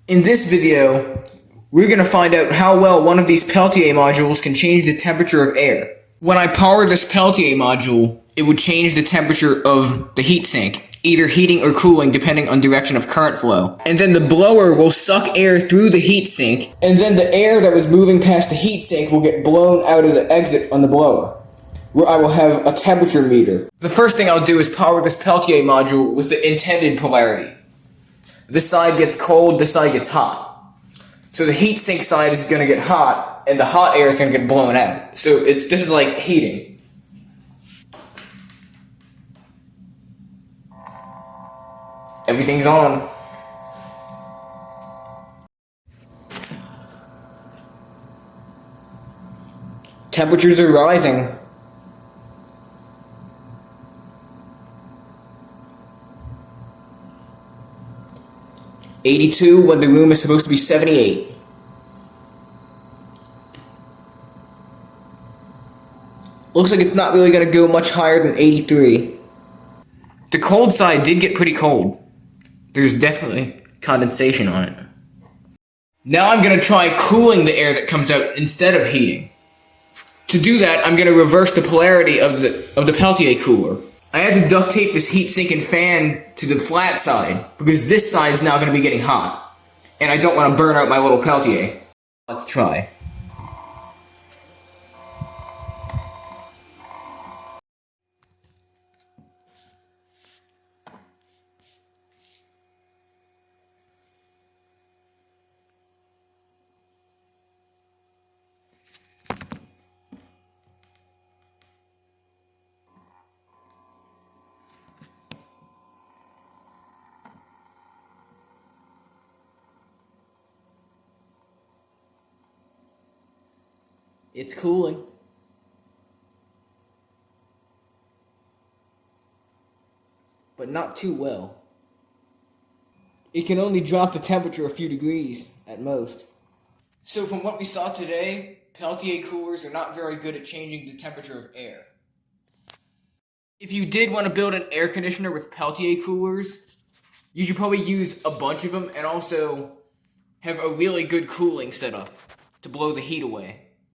In this video, we're going to find out how well one of these Peltier modules can change the temperature of air. When I power this Peltier module, it would change the temperature of the heatsink, either heating or cooling depending on direction of current flow. And then the blower will suck air through the heatsink, and then the air that was moving past the heatsink will get blown out of the exit on the blower, where I will have a temperature meter. The first thing I'll do is power this Peltier module with the intended polarity. This side gets cold, this side gets hot. So the heatsink side is going to get hot, and the hot air is going to get blown out. So this is like heating. Everything's on. Temperatures are rising. "82 when the room is supposed to be 78. Looks like it's not really going to go much higher than 83. The cold side did get pretty cold. There's definitely condensation on it. Now I'm going to try cooling the air that comes out instead of heating. To do that, I'm going to reverse the polarity of the Peltier cooler. I had to duct tape this heatsink and fan to the flat side, because this side is now going to be getting hot. And I don't want to burn out my little Peltier. Let's try. It's cooling. But not too well. It can only drop the temperature a few degrees at most. So from what we saw today, Peltier coolers are not very good at changing the temperature of air. If you did want to build an air conditioner with Peltier coolers, you should probably use a bunch of them and also have a really good cooling setup to blow the heat away.